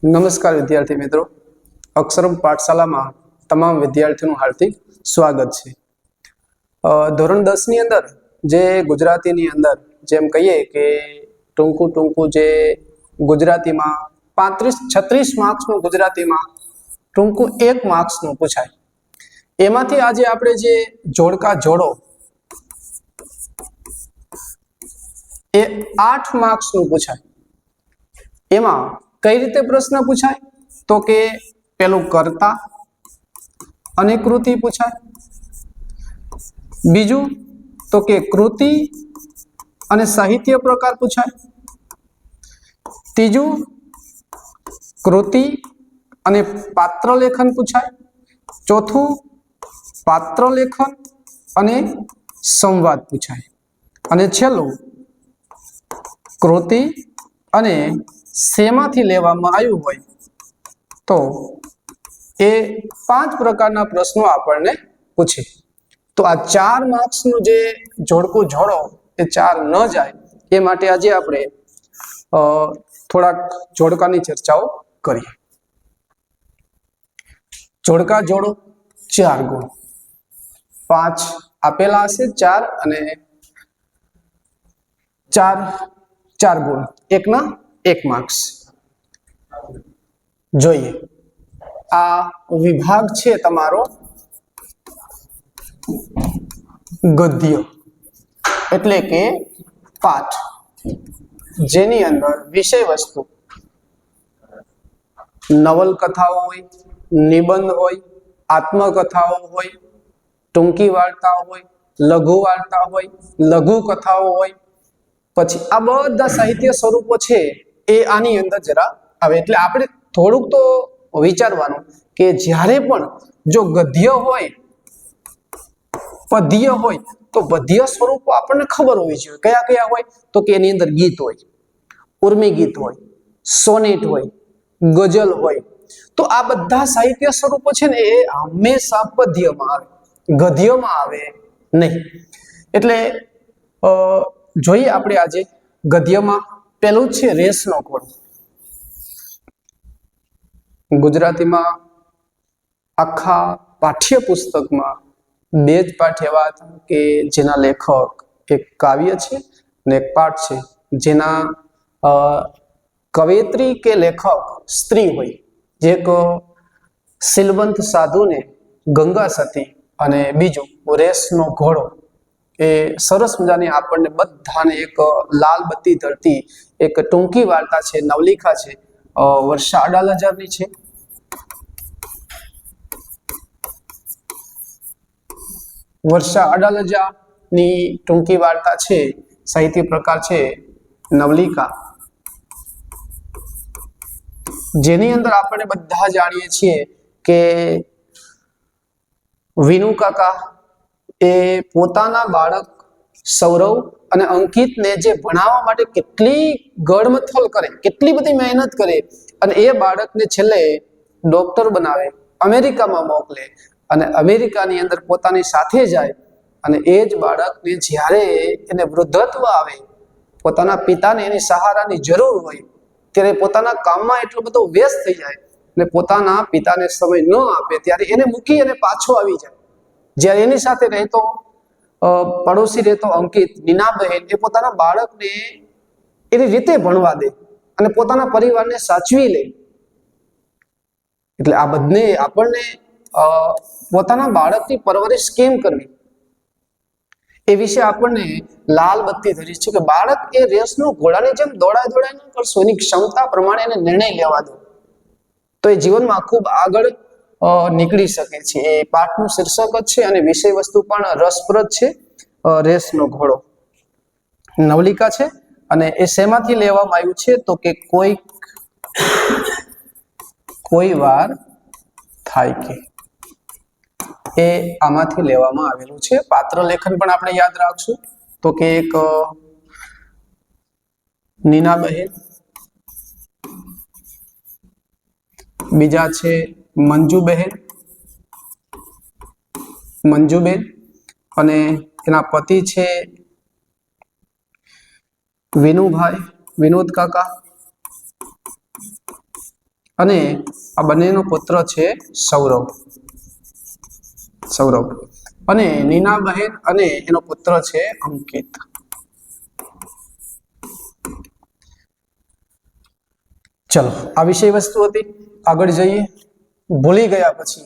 નમસ્કાર વિદ્યાર્થી મિત્રો, અક્ષરમ પાઠશાલામાં તમામ વિદ્યાર્થીઓનું હાર્દિક સ્વાગત છે। ધોરણ 10 ની અંદર જે ગુજરાતીની અંદર જેમ કહીએ કે ટૂંકું ટૂંકું જે ગુજરાતીમાં 35-36 માર્ક્સનું ગુજરાતીમાં ટૂંકું 1 માર્ક્સનું પૂછાય, એમાંથી આજે આપણે જે જોડકા જોડો એ 8 માર્ક્સનું પૂછાય। એમાં કઈ રીતે પ્રશ્ન પૂછાય તો કે પેલું કર્તા અને કૃતિ પૂછાય, બીજું તો કે કૃતિ અને સાહિત્ય પ્રકાર પૂછાય, ત્રીજું કૃતિ અને પાત્ર લેખન પૂછાય, ચોથું પાત્ર લેખન અને સંવાદ પૂછાય, અને છેલ્લું કૃતિ અને શેમાંથી લેવામાં આવ્યું હોય તો એ 5 પ્રકારના પ્રશ્નો આપણને પૂછે। તો આ 4 માર્ક્સનું જે જોડકું જોડો એ 4 ન જાય એ માટે આજે આપણે થોડાક જોડકાની ચર્ચાઓ કરીએ। જોડકા જોડો 4 ગુણ, 5 આપેલા હશે 4 અને 4 ગુણ, એકના 1 માર્ક્સ। જોઈએ, આ વિભાગ છે તમારો ગદ્ય એટલે કે પાઠ, જેની અંદર વિષય વસ્તુ નવલકથાઓ હોય, નિબંધ હોય, આત્મકથાઓ હોય, ટૂંકી વાર્તાઓ હોય, લઘુ વાર્તા હોય, લઘુ કથાઓ હોય, પછી આ બધા સાહિત્ય સ્વરૂપો છે એ આની અંદર જરા આવે। એટલે આપણે થોડુંક તો વિચારવાનું કે જ્યારે પણ જો ગદ્ય હોય, પદ્ય હોય, તો પદ્ય સ્વરૂપો આપણને ખબર હોવી જોઈએ કયા કયા હોય તો કે એની અંદર ગીત હોય, ઉર્મી ગીત હોય, સોનેટ હોય, ગઝલ હોય। તો આ બધા સાહિત્ય સ્વરૂપો છે ને એ હંમેશા પદ્યમાં આવે, ગદ્યમાં આવે નહીં। એટલે જોઈએ આપણે આજે ગદ્યમાં પેલું છે રેસનો ઘોડો। ગુજરાતીમાં આખા પાઠ્યપુસ્તકમાં 2 જ પાઠ એવા હતા કે જેના લેખક એક કાવ્ય છે અને એક પાઠ છે જેના કવયિત્રી કે લેખક સ્ત્રી હોય, જે એક શીલવંત સાધુને ગંગા સતી, અને બીજું રેસનો ઘોડો એ સરસ મજાની આપણને બધાને એક લાલ બત્તી ધરતી એક ટૂંકી વાર્તા છે, નવલિકા છે, વર્ષા અડાલજાની છે। વર્ષા અડાલજાની ટૂંકી વાર્તા છે, સાહિત્ય પ્રકાર છે નવલિકા, જેની અંદર આપણે બધા જાણીએ છીએ કે વિનુ કાકા એ પોતાના બાળક સૌરવ અને અંકિતને જે ભણાવવા માટે કેટલી ગળમથલ કરે, કેટલી બધી મહેનત કરે, અને એ બાળકને છેલ્લે ડોક્ટર બનાવે, અમેરિકામાં મોકલે, અને અમેરિકાની અંદર પોતાની સાથે જાય, અને એ જ બાળકને જ્યારે એને વૃદ્ધત્વ આવે, પોતાના પિતાને એની સહારાની જરૂર હોય, ત્યારે પોતાના કામમાં એટલો બધો વ્યસ્ત થઈ જાય અને પોતાના પિતાને સમય ન આપે, ત્યારે એને મૂકી અને પાછો આવી જાય। જ્યારે એની સાથે રહેતો પડોશી રહેતો અંકિત, નીના બહેન, એ પોતાના બાળકને એની રીતે ભણવા દે અને પોતાના પરિવારને સાચવી લે। એટલે આ બધે આપણને પોતાના બાળકની પરવરિશ કેમ કરવી એ વિશે આપણને લાલ બત્તી ધરી છે કે બાળક એ રેસનો ઘોડાની જેમ દોડાય ન કરશો, એની ક્ષમતા પ્રમાણે એને નિર્ણય લેવા દો તો એ જીવનમાં ખૂબ આગળ નીકળી શકે છે। એ પાઠનું શીર્ષક જ છે અને વિષય વસ્તુ પણ રસપ્રદ છે, રેસનો ઘોડો નવલિકા છે। અને એ શેમાંથી લેવામાં આવ્યું છે તો કે કોઈ વાર થાય કે, એ આમાંથી લેવામાં આવેલું છે। પાત્ર લેખન પણ આપણે યાદ રાખશું તો કે એક નીના બહેન, બીજા છે મંજુબેન, અને એના પતિ છે વિનુભાઈ, વિનોદ કાકા, અને આ બંનેનો પુત્ર છે સૌરભ. અને નીનાબહેન અને એનો પુત્ર છે અંકિત. ચલો, આ વિષય વસ્તુ હતી. આગળ જઈએ. ભૂલી ગયા પછી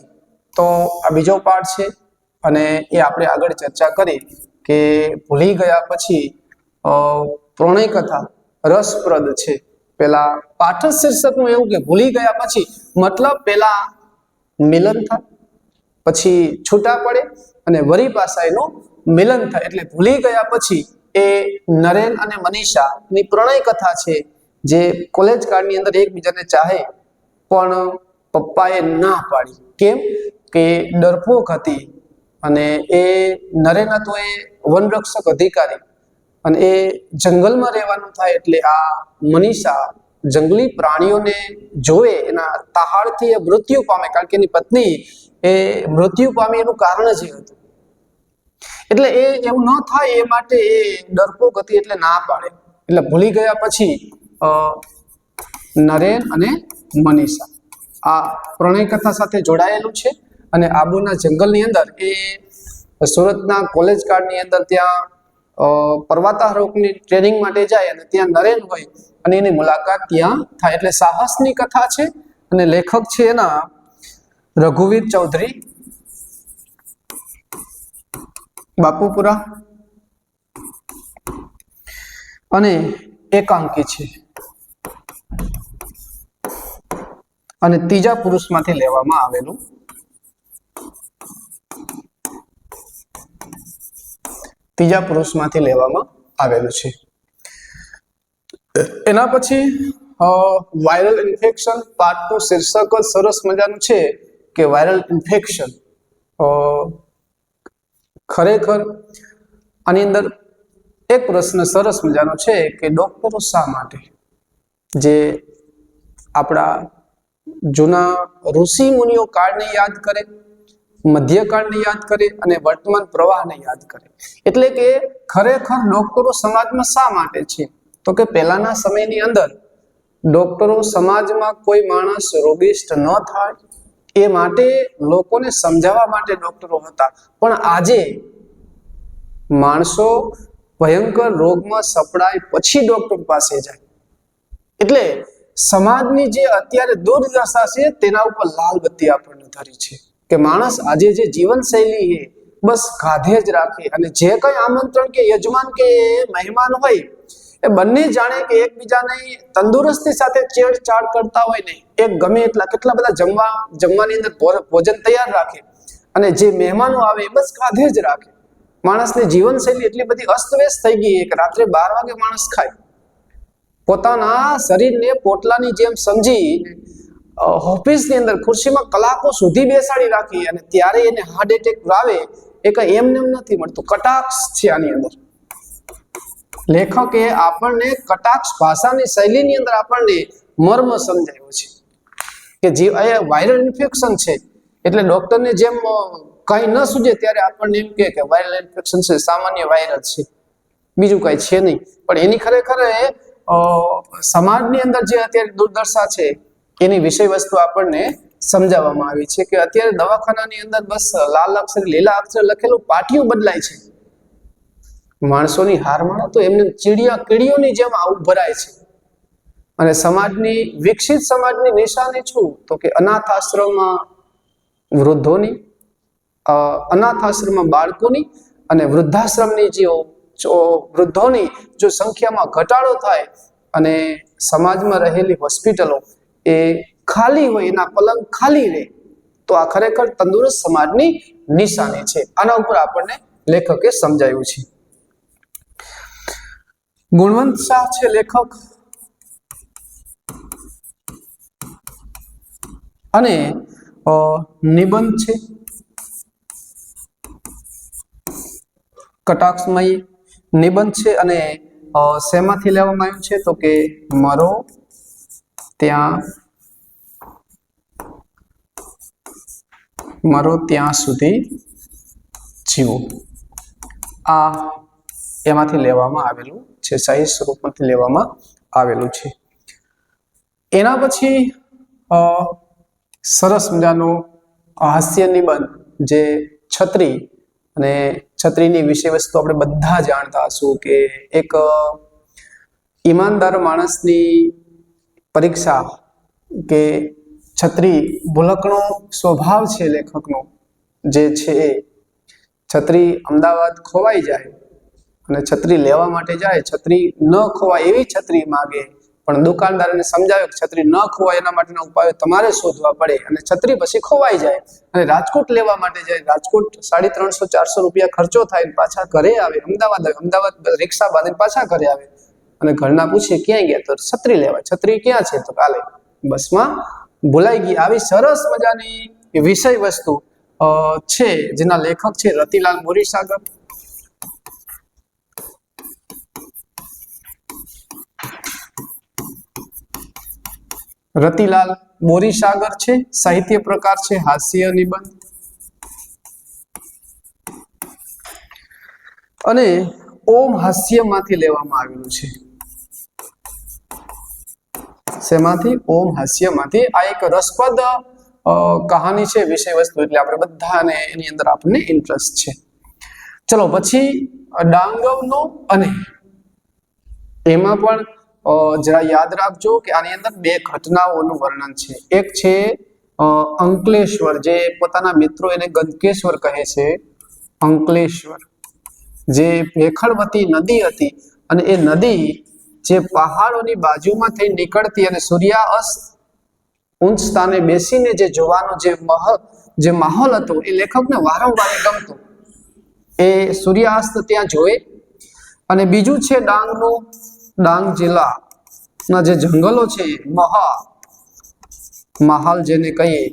તો આ બીજો પાઠ છે અને એ આપણે આગળ ચર્ચા કરી કે ભૂલી ગયા પછી પ્રણય કથા રસપ્રદ છે. પેલા પાઠ શીર્ષકનું એવું કે ભૂલી ગયા પછી મતલબ પેલા મિલન થાય, પછી છૂટા પડે અને વરી પાછા એનું મિલન થાય. એટલે ભૂલી ગયા પછી એ નરેન અને મનીષાની પ્રણય કથા છે, જે કોલેજ કાળની અંદર એકબીજાને ચાહે પણ પપ્પાએ ના પાડી. કેમ કે ડરપોક હતી અને એ નરેન હતો એ વનરક્ષક અધિકારી અને એ જંગલમાં રહેવાનું થાય એટલે આ મનીષા જંગલી પ્રાણીઓને જોવે એના તાહાડથી એ મૃત્યુ પામે, કારણ કે એની પત્ની એ મૃત્યુ પામી એનું કારણ જ એ હતું. એટલે એ એવું ન થાય એ માટે એ ડરપોક હતી એટલે ના પાડે. એટલે ભૂલી ગયા પછી નરેન અને મનીષા આ પ્રણય કથા સાથે જોડાયેલું છે. અને આબુના જંગલની અંદર એ સુરતના કોલેજ કાળની અંદર ત્યાં પર્વતારોહકની ટ્રેનિંગ માટે જાય અને ત્યાં નરેન હોય અને એની મુલાકાત ત્યાં થાય. એટલે સાહસની કથા છે અને લેખક છે એના રઘુવીર ચૌધરી બાપુપુરા અને એકાંકી છે અને ત્રીજા પુરુષમાંથી લેવામાં આવેલું. ત્રીજા પુરુષમાંથી લેવામાં આવેલું છે. એના પછી વાયરલ ઇન્ફેક્શન પાર્ટ 2 શીર્ષક જ સરસ મજાનું છે કે વાયરલ ઇન્ફેક્શન. ખરેખર આની અંદર એક પ્રશ્ન સરસ મજાનો છે કે ડોક્ટરો શા માટે, જે આપણા જૂના ઋષિ મુનિઓ કાળને યાદ કરે, મધ્યકાળને યાદ કરે અને વર્તમાન પ્રવાહને યાદ કરે. એટલે કે ખરેખર ડોક્ટરો સમાજમાં શા માટે છે? તો કે પહેલાના સમયની અંદર ડોક્ટરો સમાજમાં કોઈ માણસ રોગિષ્ટ ન થાય એ માટે લોકોને સમજાવવા માટે ડોક્ટરો હતા. પણ આજે માણસો ભયંકર રોગમાં સપડાય પછી ડોક્ટર પાસે જાય. એટલે સમાજની જે અત્યારે દુર્દશા છે તેના ઉપર લાલ બત્તી આપણને ધરી છે કે માણસ આજે જે જીવનશૈલી છે બસ ગાધે જ રાખે અને જે કઈ આમંત્રણ કે યજમાન કે મહેમાન હોય એ બંને જાણે કે એકબીજાની તંદુરસ્તી સાથે છેડછાડ કરતા હોય ને એક ગમે એટલા કેટલા બધા જમવાની અંદર ભોજન તૈયાર રાખે અને જે મહેમાનો આવે બસ ગાધે જ રાખે. માણસની જીવનશૈલી એટલી બધી અસ્તવ્યસ્ત થઈ ગઈ કે રાત્રે 12 વાગે માણસ ખાય. પોતાના શરીરને પોટલાની જેમ સમજી ઓફિસની અંદર ખુરશીમાં કલાકો સુધી બેસાડી રાખી અને ત્યારે એને હાર્ટ એટેક આવે એ કઈ એમને એમ નથી મળતું. કટાક્ષ છે આની અંદર. લેખકે આપણને કટાક્ષ ભાષાની શૈલીની અંદર આપણને મર્મ સમજાવ્યો છે કે જે વાયરલ ઇન્ફેક્શન છે એટલે ડોક્ટરને જેમ કઈ ન સૂજે ત્યારે આપણને એમ કે વાયરલ ઇન્ફેક્શન છે, સામાન્ય વાયરસ છે, બીજું કઈ છે નહીં. પણ એની ખરેખર સમાજની અંદર જે અત્યારે દુર્દશા છે એની વિષય વસ્તુ આપણને સમજાવવામાં આવી છે કે અત્યારે દવાખાનાની અંદર બસ લાલ અક્ષર લીલા અક્ષર લખેલું પાટિયું બદલાય છે. માણસોની હારમાળા તો એમને કીડીઓની જેમ આવું ભરાય છે. અને સમાજની વિકસિત સમાજની નિશાની શું? તો કે અનાથ આશ્રમમાં વૃદ્ધોની, અનાથ આશ્રમમાં બાળકોની અને વૃદ્ધાશ્રમની જે વૃદ્ધોની જો સંખ્યામાં ઘટાડો થાય અને સમાજમાં રહેલી હોસ્પિટલો એ ખાલી હોય, એના પલંગ ખાલી રહે તો આ ખરેખર તંદુરસ્ત સમાજની નિશાની છે. આના ઉપર આપણને લેખકે સમજાવ્યું છે. ગુણવંત શાહ છે લેખક અને નિબંધ છે કટાક્ષમય નિબંધ છે અને શેમાંથી લેવામાં આવ્યું છે તો કે મરો ત્યાં સુધી જીવો, આ એમાંથી લેવામાં આવેલું છે, સાહિત્ય સ્વરૂપમાંથી લેવામાં આવેલું છે. એના પછી સરસ મજાનો હાસ્ય નિબંધ જે છત્રી અને છત્રીની વિષય વસ્તુ આપણે બધા જાણતા હશું કે એક ઈમાનદાર માણસની પરીક્ષા કે છત્રી ભૂલકણો સ્વભાવ છે લેખકનો જે છે એ છત્રી અમદાવાદ ખોવાઈ જાય અને છત્રી લેવા માટે જાય, છત્રી ન ખોવાય એવી છત્રી માગે, પણ દુકાનદારને સમજાવે કે છત્રી ન ખોવાય એના માટેના ઉપાયો તમારે શોધવા પડે અને છત્રી પછી ખોવાઈ જાય અને રાજકોટ લેવા માટે જાય, રાજકોટ 350-400 રૂપિયા ખર્ચો થાય, પાછા ઘરે આવે, અમદાવાદ રિક્ષા બાંધીને પાછા ઘરે આવે અને ઘરના પૂછે ક્યાંય ગયા, તો છત્રી લેવા, છત્રી ક્યાં છે, તો કાલે બસમાં ભૂલાઈ ગઈ. આવી સરસ મજાની વિષય વસ્તુ છે જેના લેખક છે રતિલાલ બોરીસાગર. રતિલાલ બોરીસાગર છે, સાહિત્ય પ્રકાર છે હાસ્ય નિબંધ અને ઓમ હાસ્યમાંથી લેવામાં આવેલું છે. શેમાંથી? ઓમ હાસ્યમાંથી. આ એક રસપ્રદ કહાની છે, વિષય વસ્તુ, એટલે આપણે બધાને એની અંદર આપણને ઇન્ટરેસ્ટ છે. ચલો પછી ડાંગવનો અને એમાં પણ જરા યાદ રાખજો કે આની અંદર બે ઘટનાઓનું વર્ણન છે. એક છે અંકલેશ્વર, જે પોતાના મિત્રો એને ગંદકેશ્વર કહે છે. અંકલેશ્વર જે ભેખડવતી નદી હતી અને એ નદી જે પહાડોની બાજુમાં થઈ નીકળતી અને સૂર્યાસ્ત ઊંચ સ્થાને બેસીને જે જોવાનો જે માહોલ હતો એ લેખકને વારંવાર ગમતો. એ સૂર્યાસ્ત ત્યાં જોવે. અને બીજું છે ડાંગનું, ડાંગ જિલ્લાના જે જંગલો છે, મહાલ જેને કહીએ,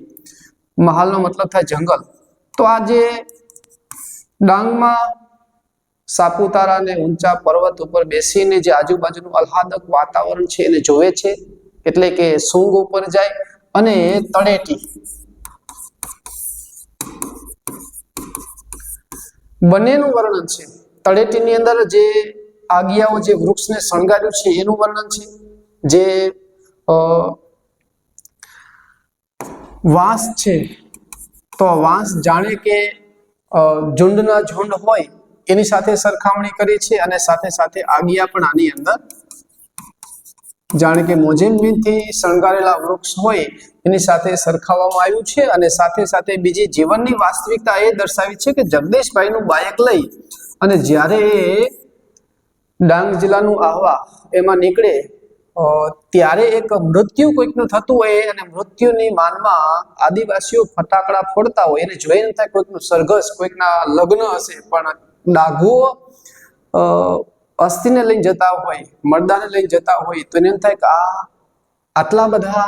મહાલનો મતલબ થાય જંગલ. તો આ જે ડાંગમાં સાપુતારા ને ઊંચા પર્વત ઉપર બેસીને જે આજુબાજુનું આહલાદક વાતાવરણ છે એને જોવે છે, એટલે કે સૂંગ ઉપર જાય. અને તળેટી બંનેનું વર્ણન છે. તળેટીની અંદર જે આગિયાઓ જે વૃક્ષને શણગાર્યું છે એનું વર્ણન છે. જે વાંસ છે, તો વાંસ જાણે કે ઝુંડના ઝુંડ હોય એની સાથે સરખામણી કરી છે અને સાથે સાથે આગિયા પણ આની અંદર જાણે કે મોજેમથી શણગારેલા વૃક્ષ હોય એની સાથે સરખાવવામાં આવ્યું છે. અને સાથે સાથે બીજી જીવનની વાસ્તવિકતા એ દર્શાવી છે કે જગદીશભાઈનું બાઇક લઈ અને જ્યારે ડાંગ જિલ્લાનું આહવા એમાં નીકળે ત્યારે એક મૃત્યુ કોઈકનું થતું હોય અને મૃત્યુની માનમાં આદિવાસીઓ ફટાકડા ફોડતા હોય એને જોઈને થાય કોઈકનું સરઘસ, કોઈકના લગ્ન હશે, પણ ડાઘુઓ અસ્થિને લઈને જતા હોય, મરદાને લઈને જતા હોય, તો એને એમ થાય કે આટલા બધા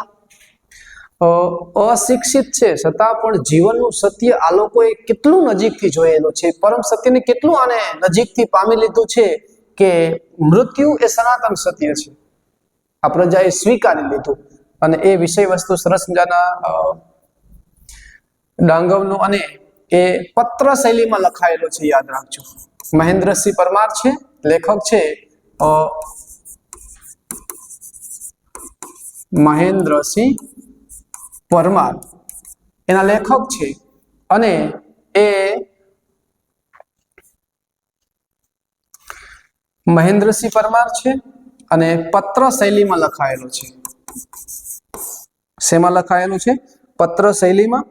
અશિક્ષિત છે છતાં પણ જીવનનું સત્ય આ લોકોએ કેટલું નજીકથી જોયેલું છે, પરમ સત્યને કેટલું આને નજીકથી પામી લીધું છે કે મૃત્યુ એ સનાતન સત્ય છે, આ પ્રજાએ સ્વીકારી લીધું. અને એ વિષય વસ્તુ સરસ મજાના ડાંગવનું અને એ પત્ર શૈલીમાં લખાયેલો છે, યાદ રાખજો. મહેન્દ્રસિંહ પરમાર છે લેખક છે, મહેન્દ્રસિંહ પરમાર એના લેખક છે. અને એ મહેન્દ્રસિંહ પરમાર છે અને પત્ર શૈલીમાં લખાયેલો છે. શેમાં લખાયેલું છે? પત્ર શૈલીમાં.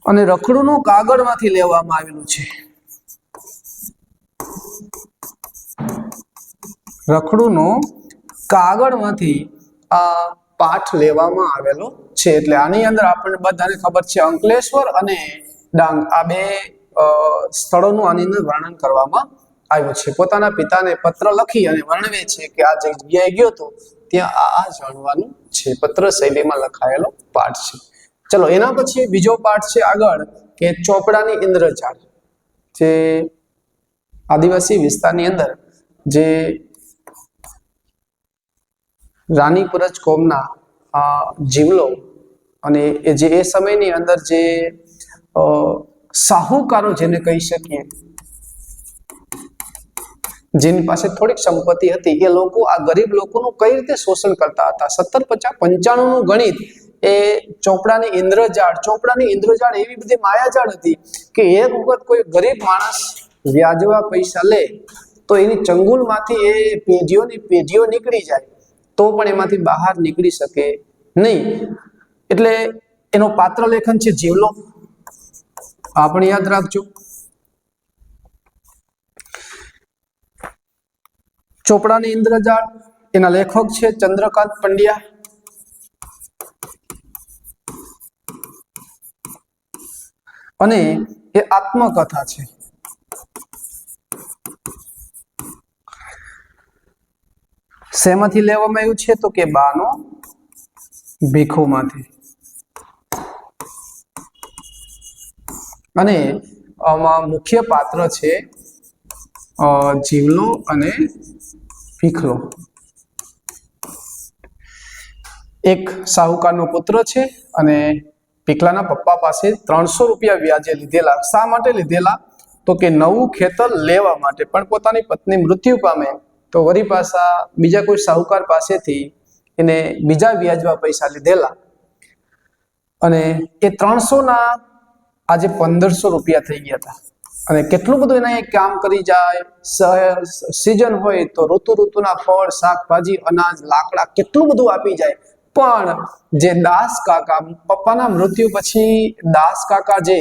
અને રખડુનું કાગળમાંથી લેવામાં આવેલું છે. રખડુનો કાગળમાંથી આ પાઠ લેવામાં આવેલો છે. એટલે આની અંદર આપણને બધાને ખબર છે અંકલેશ્વર અને ડાંગ આ બે સ્થળોનું આની અંદર વર્ણન કરવામાં આવ્યું છે. પોતાના પિતાને પત્ર લખી અને વર્ણવે છે કે આ જગ્યાએ ગયો તો ત્યાં આ જાણવાનું છે. પત્ર શૈલીમાં લખાયેલો પાઠ છે. ચલો એના પછી બીજો પાઠ છે આગળ કે ચોપડાની ઇન્દ્રજાળ. જે આદિવાસી વિસ્તારની અંદર જે રાનીપુરજ કોમના જીવલો અને એ સમયની અંદર જે સાહુકારો જેને કહી શકીએ, જેની પાસે થોડીક સંપત્તિ હતી એ લોકો આ ગરીબ લોકોનું કઈ રીતે શોષણ કરતા હતા. 1750-95 નું ગણિત એ ચોપડાની ઇન્દ્રજાળ એવી બધી માયાજાળ હતી કે એક વખત કોઈ ગરીબ માણસ વ્યાજવા પૈસા લે તો એની ચંગુલમાંથી એ પેઢીઓ નીકળી જાય તો પણ એમાંથી બહાર નીકળી શકે નહીં. એટલે એનો પાત્ર લેખન છે જીવલો, આ પણ યાદ રાખજો. ચોપડાની ઇન્દ્રજાળ એના લેખક છે ચંદ્રકાંત પંડ્યા. અને એ આત્મકથા છે. શેમાંથી લેવામાં આવ્યું છે તો કે બાનો ભીખોમાંથી. અને આમાં મુખ્ય પાત્ર છે જીવલો અને ભીખલો. એક સાહુકારનો પુત્ર છે અને ભીખલાના પપ્પા પાસે 300 રૂપિયા વ્યાજે લીધેલા. શા માટે લીધેલા તો કે નવું ખેતર લેવા માટે. પણ પોતાની પત્ની મૃત્યુ પામે તો વળી પાછા બીજા કોઈ સાહુકાર પાસેથી એને બીજા વ્યાજવા પૈસા લીધેલા અને એ 300 ના આજે 1500 રૂપિયા થઈ ગયા હતા. અને કેટલું બધું એના કામ કરી જાય. સીઝન હોય તો ઋતુના ફળ, શાકભાજી, અનાજ, લાકડા કેટલું બધું આપી જાય. પણ જે દાસ કાકા, પપ્પાના મૃત્યુ પછી દાસ કાકા જે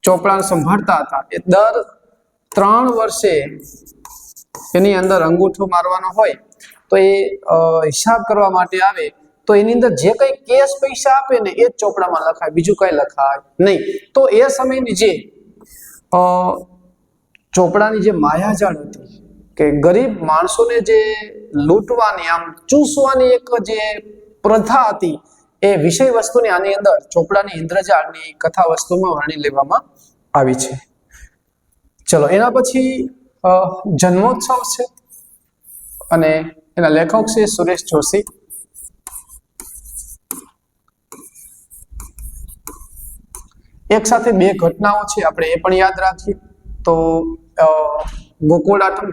ચોપડા સંભાળતા હતા એ દર 3 વર્ષે એની અંદર અંગૂઠો મારવાનો હોય તો એ હિસાબ કરવા માટે આવે તો એની અંદર જે કઈ કેશ પૈસા આપે ને એ જ ચોપડામાં લખાય, બીજું કઈ લખાય નહીં. તો એ સમયની જે ચોપડાની જે માયાજાળ હતી કે ગરીબ માણસોને જે લૂંટવાની, આમ ચૂસવાની એક જે પ્રથા હતી એ વિષય વસ્તુની આની અંદર ચોપડાની ઇન્દ્રજાળની કથા વસ્તુમાં વર્ણી લેવામાં આવી છે. ચલો, એના પછી જન્મોત્સવ છે અને એના લેખક છે સુરેશ જોશી. એક સાથે બે ઘટનાઓ છે, આપણે એ પણ યાદ રાખીએ. તો ગોકુળાષ્ટમ,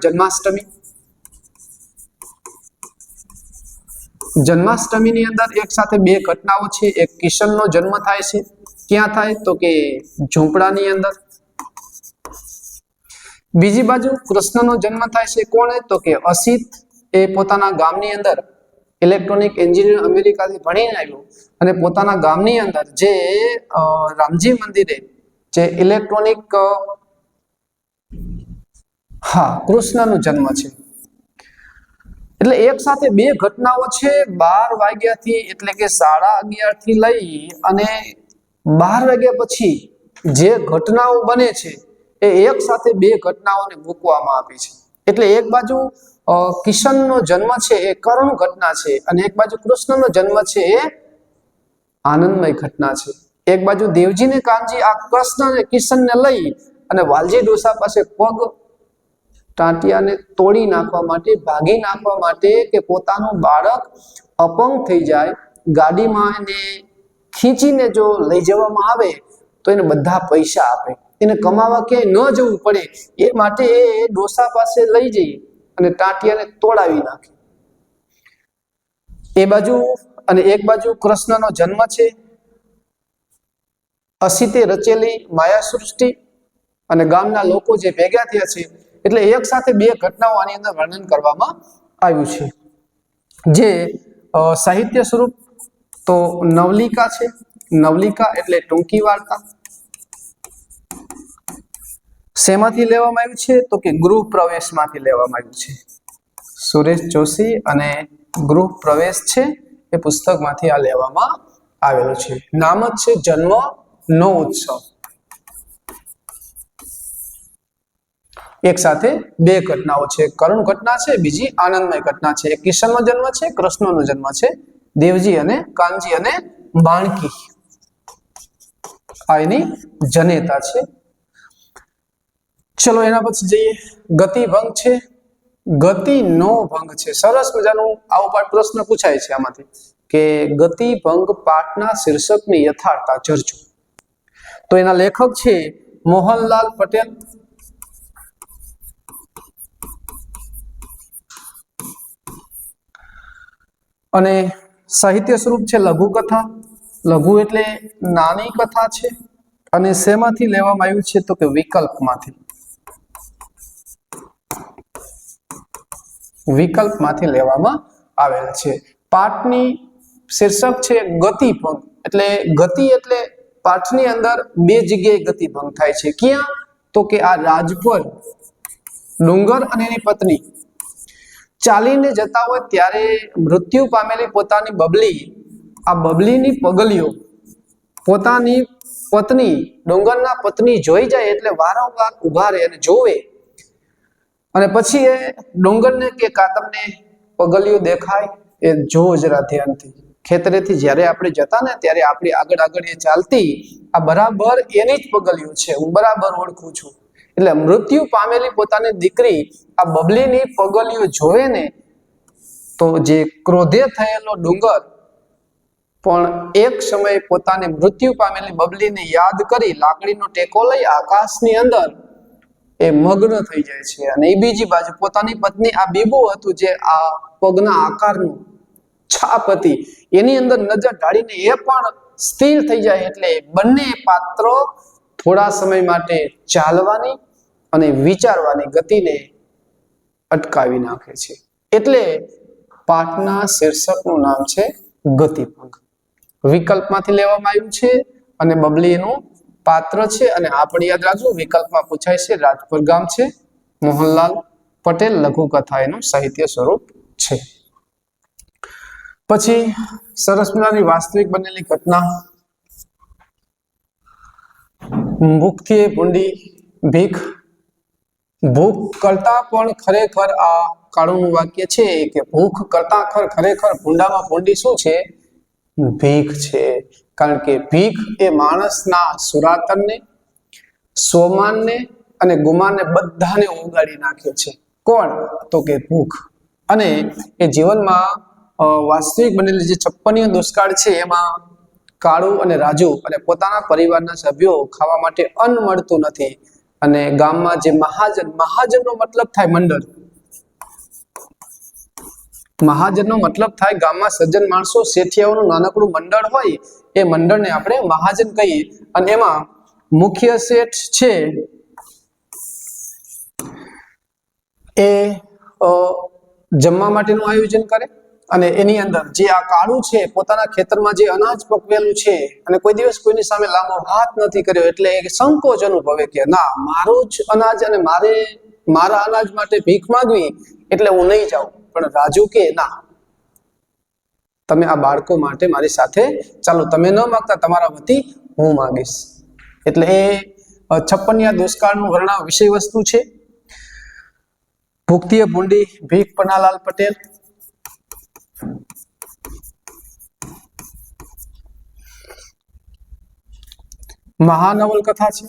જન્માષ્ટમીની અંદર એક સાથે બે ઘટનાઓ છે. એક કિશનનો જન્મ થાય છે. ક્યાં થાય તો કે ઝૂંપડાની અંદર. બીજી બાજુ કૃષ્ણનો જન્મ થાય છે. કોણે તો કે અસિત એ પોતાના ગામની અંદર ઇલેક્ટ્રોનિક એન્જિનિયર અમેરિકાથી ભણીને આવ્યો અને પોતાના ગામની અંદર જે રામજી મંદિરે જે ઇલેક્ટ્રોનિક કૃષ્ણનો જન્મ છે. એટલે એક સાથે બે ઘટનાઓ છે. 12 વાગ્યાથી એટલે કે 11:30 થી લઈ અને 12 વાગ્યા પછી જે ઘટનાઓ બને છે એ એક સાથે બે ઘટનાઓને મૂકવામાં આવી છે. એટલે એક બાજુ કિશનનો જન્મ છે એ કરુણ ઘટના છે અને એક બાજુ કૃષ્ણનો જન્મ છે એ આનંદમય ઘટના છે. એક બાજુ દેવજી ને કાનજી આ કૃષ્ણ અને કિશનને લઈ અને વાલજી ડોસા પાસે પગ ટાંટિયાને તોડી નાખવા માટે, ભાગી નાખવા માટે કે પોતાનું બાળક અપંગ થઈ જાય, ગાડીમાં એને ખીચીને જો લઈ જવામાં આવે તો એને બધા પૈસા આપે, એને કમાવા ક્યાંય ન જવું પડે એ માટે એ ડોસા પાસે લઈ જઈ અને ટાંટિયાને તોડાવી નાખે. એ બાજુ અને એક બાજુ કૃષ્ણનો જન્મ છે. અસિતે રચેલી માયા સૃષ્ટિ અને ગામના લોકો જે ભેગા થયા છે એટલે એક સાથે બે ઘટનાઓ આની અંદર વર્ણન કરવામાં આવ્યું છે. જે સાહિત્ય સ્વરૂપ તો નવલિકા છે. નવલિકા એટલે ટૂંકી વાર્તા. શેમાંથી લેવામાં આવ્યું છે તો કે ગૃહ પ્રવેશમાંથી લેવામાં આવ્યું છે. સુરેશ જોશી અને ગૃહ પ્રવેશ છે એ પુસ્તકમાંથી આ લેવામાં આવેલું છે. નામ જ છે જન્મનો ઉત્સવ. એક સાથે બે ઘટનાઓ છે. કરુણ ઘટના છે, બીજી આનંદમય ઘટના છે. એક કિશનનો જન્મ છે, કૃષ્ણનો જન્મ છે. દેવજી અને કાનજી અને બાણકી આ એની જનેતા છે. ચલો એના પછી જઈએ. ગતિભંગ છે, ગતિનો ભંગ છે. સરસ મજાનું આવો પ્રશ્ન પૂછાય છે આમાંથી કે ગતિભંગ પાઠના શીર્ષકની યથાર્થતા ચર્ચો. તો એના લેખક છે મોહનલાલ પટેલ. અને સાહિત્ય સ્વરૂપ છે લઘુકથા. લઘુ એટલે નાની કથા છે. અને શેમાંથી લેવામાં આવ્યું છે તો કે વિકલ્પમાંથી. વિકલ્પમાંથી લેવામાં આવેલ છે. પાઠની શીર્ષક છે ગતિભંગ. એટલે ગતિ એટલે પાઠની અંદર બે જગ્યાએ ગતિભંગ થાય છે. ક્યાં તો કે આ રાજ પર ડુંગર અને એની પત્ની ચાલીને જતા હોય ત્યારે મૃત્યુ પામેલી પોતાની બબલી, આ બબલીની પગલીઓ પોતાની પત્ની ડુંગરના પત્ની જોઈ જાય એટલે વારંવાર ઉભા રહે અને જોવે. અને પછી એ ડુંગરને કે કા તમને પગલીઓ દેખાય? એ જોવો જરા ધ્યાનથી. ખેતરેથી જ્યારે આપણે જતા ને ત્યારે આપણી આગળ આગળ એ ચાલતી, આ બરાબર એની જ પગલીઓ છે, હું બરાબર ઓળખું છું. એટલે મૃત્યુ પામેલી પોતાની દીકરી આ બબલીની પગલીઓ જોવે ને તો જે ક્રોધે થયેલો ડુંગર પણ એક સમયે પોતાની મૃત્યુ પામેલી બબલીને યાદ કરી લાકડીનો ટેકો લઈ આકાશની અંદર એ મગ્ન થઈ જાય છે. અને એ બીજી બાજુ પોતાની પત્ની આ બીબો હતું જે આ પગના આકારનું છાપ હતી એની અંદર નજર ઢાળીને એ પણ સ્થિર થઈ જાય. એટલે બંને પાત્રો થોડા સમય માટે ચાલવાની અને વિચારવાની ગતિને અટકાવી નાખે છે. એટલે પાઠના શીર્ષકનું નામ છે ગતિભંગ. વિકલ્પમાંથી લેવામાં આવ્યું છે અને બબલી એનું પાત્ર છે. અને આપણે યાદ રાખજો વિકલ્પમાં પૂછાય છે રાજપર ગામ છે, મોહનલાલ પટેલ લઘુકથા એનું સાહિત્ય સ્વરૂપ છે. પછી સરસ મજાની વાસ્તવિક બનેલી ઘટના. ભૂખથી ભૂંડી ભીખ. ભૂખ કરતા પણ ખરેખર આ કાળુનું વાક્ય છે કે ભૂખ કરતા ખરેખર ભૂંડામાં ભૂંડી શું છે? ભીખ છે. કારણ કે ભીખ એ માણસના સુરાતનને, સ્વમાનને અને ગુમાનને બધાને ઓગાળી નાખે છે. કોણ? તો કે ભૂખ. અને એ જીવનમાં વાસ્તવિક બનેલી જે 56 દુષ્કાળ છે એમાં કાળુ અને રાજુ અને પોતાના પરિવારના સભ્યો ખાવા માટે અન્ન મળતું નથી. અને ગામમાં જે મહાજનનો મતલબ થાય મંડળ. મહાજનનો મતલબ થાય ગામમાં સજ્જન માણસો, શેઠિયાઓનું નાનકડું મંડળ હોય એ મંડળને આપણે મહાજન કહીએ. અને એમાં મુખ્ય શેઠ છે એ જમવા માટેનું આયોજન કરે. અને એની અંદર જે આ કાળું છે પોતાના ખેતરમાં જે અનાજ પકવેલું છે અને કોઈ દિવસ કોઈની સામે લાંબો હાથ નથી કર્યો એટલે એક સંકોચ અનુભવે કે ના, મારું જ અનાજ અને મારા અનાજ માટે ભીખ માંગવી એટલે હું નહીં જાઉં. પણ રાજુ કે ના, તમે આ બાળકો માટે મારી સાથે ચાલો, તમે ન માંગતા તમારા વતી હું માંગીશ. એટલે એ 56 દુષ્કાળનું વર્ણન વિષય વસ્તુ છે. ભૂખથી ભૂંડી ભીખ પન્નાલાલ પટેલ. મહાનવલકથા છે.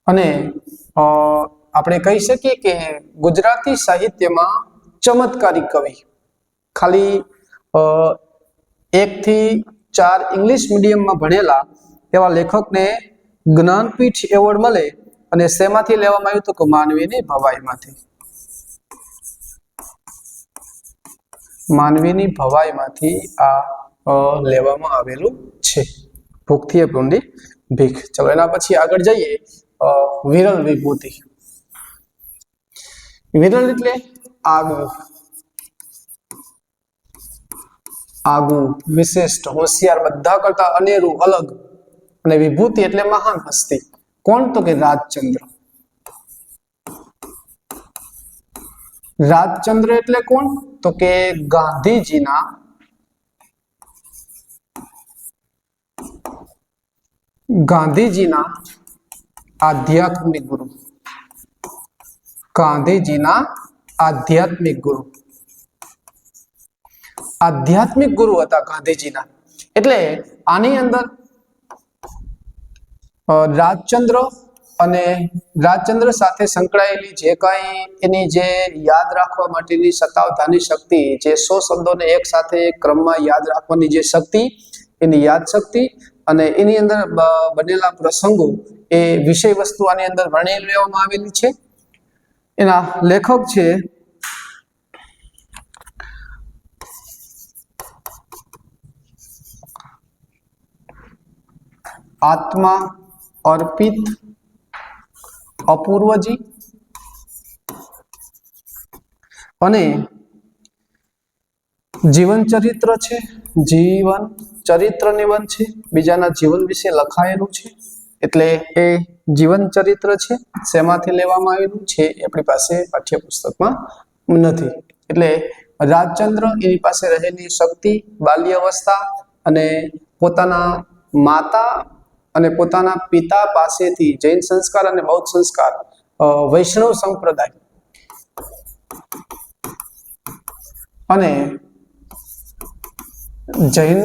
અને આપણે કહી શકીએ કે ગુજરાતી સાહિત્યમાં ચમત્કારી કવિ, ખાલી 1 થી 4 ઇંગ્લિશ મીડિયમમાં ભણેલા એવા લેખકને જ્ઞાનપીઠ એવોર્ડ મળે. અને શેમાંથી લેવામાં આવ્યું તો કે માનવીની ભવાઈમાંથી. માનવીની ભવાઈમાંથી આ લેવામાં આવેલું છે. ભૂખથી ભૂંડી ભીખ. ચલો એના પછી આગળ જઈએ. વિરલ વિભૂતિ. વિરલ એટલે આગવું, આગવું, વિશિષ્ટ, હોશિયાર, બધા કરતા અનેરું, અલગ. અને વિભૂતિ એટલે મહાન હસ્તી. કોણ? તો કે રાજચંદ્ર. રાજચંદ્ર એટલે કોણ? તો કે ગાંધીજીના આધ્યાત્મિક ગુરુ. ગાંધીજીના આધ્યાત્મિક ગુરુ. આધ્યાત્મિક ગુરુ હતા ગાંધીજીના. એટલે આની અંદર રાજચંદ્ર અને રાજચંદ્ર સાથે સંકળાયેલી જે કાંઈ એની જે યાદ રાખવા માટેની સતાવધાની શક્તિ, જે 100 શબ્દોને એક સાથે ક્રમમાં યાદ રાખવાની જે શક્તિ, એની યાદ શક્તિ અને એની અંદર બનેલા પ્રસંગો, એ વિષય વસ્તુ આની અંદર વર્ણવી લેવામાં આવેલી છે. એના લેખક છે આત્મા અર્પિત અપૂર્વજી અને જીવન ચરિત્ર છે, જીવન ચરિત્ર નિબંધ છે, બીજાના જીવન વિશે લખાયેલું છે, એટલે એ જીવન ચરિત્ર છે. શેમાંથી લેવામાં આવેલું છે આપણી પાસે પાઠ્યપુસ્તકમાં નથી. એટલે રાજચંદ્ર એની પાસે રહેલી શક્તિ, બાલ્ય અવસ્થા અને પોતાના માતા અને પોતાના પિતા પાસેથી જૈન સંસ્કાર અને બૌદ્ધ સંસ્કાર, વૈષ્ણવ સંપ્રદાય અને જૈન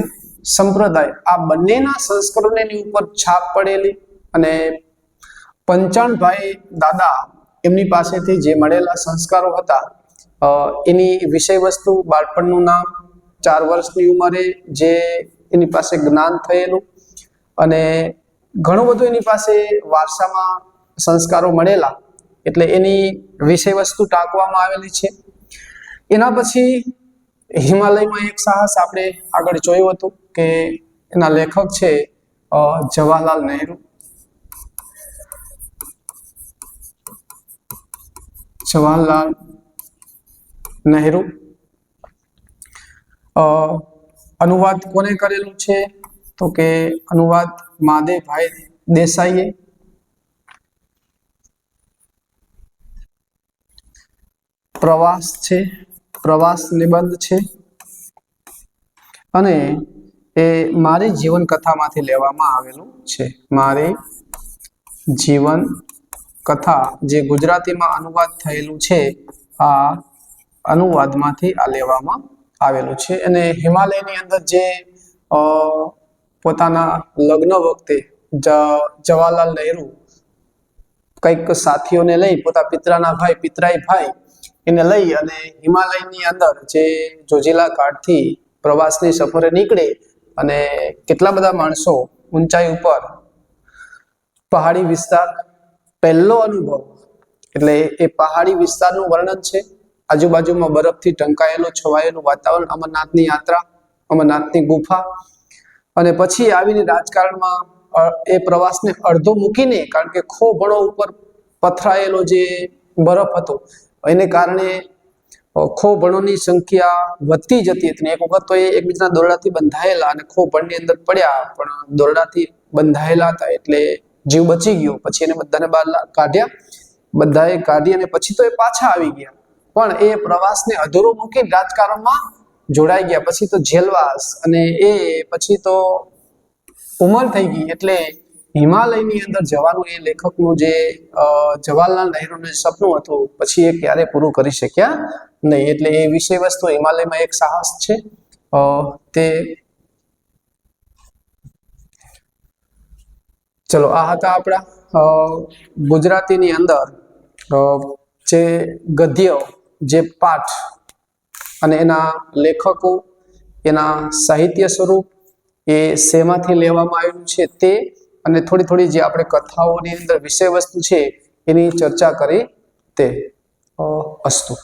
સંપ્રદાય આ બંનેના સંસ્કરણોની ઉપર છાપ પડેલી અને પંચાણભાઈ દાદા એમની પાસેથી જે મળેલા સંસ્કારો હતા એની વિષય વસ્તુ, બાળપણનું નામ, 4 વર્ષની ઉંમરે જે એની પાસે જ્ઞાન થયેલું અને ઘણું બધું એની પાસે વારસામાં સંસ્કારો મળેલા, એટલે એની વિષય વસ્તુ ટાંકવામાં આવેલી છે. એના પછી હિમાલયમાં એક સાહસ આપણે આગળ જોયું હતું કે એના લેખક છે જવાહરલાલ નહેરુ. જવાહરલાલ નહેરુ અનુવાદ કોને કરેલું છે તો કે અનુવાદ મહાદેવભાઈ દેસાઈએ. પ્રવાસ છે, પ્રવાસ નિબંધ છે અને એ મારી જીવન કથામાંથી લેવામાં આવેલું છે. મારી જીવન કથા જે ગુજરાતીમાં અનુવાદ થયેલું છે, આ અનુવાદમાંથી આ લેવામાં આવેલું છે. અને હિમાલયની અંદર જે પોતાના લગ્ન વખતે જવાહરલાલ નહેરુ કંઈક સાથીઓને લઈ, પોતા પિતરાઈ ભાઈ એને લઈ અને હિમાલયની અંદર જે જોજીલા ઘાટથી પ્રવાસની સફરે નીકળે અને કેટલા બધા માણસો ઊંચાઈ ઉપર, પહાડી વિસ્તાર, પહેલો અનુભવ એટલે એ પહાડી વિસ્તારનું વર્ણન છે. આજુબાજુમાં બરફથી ઢંકાયેલું છવાયેલું વાતાવરણ, અમરનાથની યાત્રા, અમરનાથની ગુફા અને પછી આવીને રાજકારણમાં એ પ્રવાસને અડધો મૂકીને, કારણ કે ખોભણો ઉપર પથરાયેલો જે બરફ હતો એને કારણે ખોભણોની સંખ્યા વધતી જતી હતી. એક વખત તો એ એકબીજાના દોરડાથી બંધાયેલા અને ખોભણની અંદર પડ્યા, પણ દોરડાથી બંધાયેલા હતા એટલે જીવ બચી ગયો. પછી એને બધાને બહાર કાઢ્યા, બધાએ કાઢી અને પછી તો એ પાછા આવી ગયા, પણ એ પ્રવાસને અધૂરો મૂકી રાજકારણમાં જોડાઈ ગયા. પછી તો જેલવાસ અને એ પછી તો ઉંમર થઈ ગઈ, એટલે હિમાલયની અંદર જવાનું એ લેખકનું જે જવાહરલાલ નહેરુનું સપનું હતું પછી એ ક્યારે પૂરું કરી શક્યા નહીં. એટલે એ વિષય વસ્તુ હિમાલયમાં એક સાહસ છે. તે ચલો, આ હતા આપણા ગુજરાતીની અંદર જે ગદ્ય, જે પાઠ અને એના લેખકો, એના સાહિત્ય સ્વરૂપ, એ શેમાંથી લેવામાં આવ્યું છે તે, અને થોડી જે આપણે કથાઓની અંદર વિષય વસ્તુ છે એની ચર્ચા કરી તે. અસ્તુ.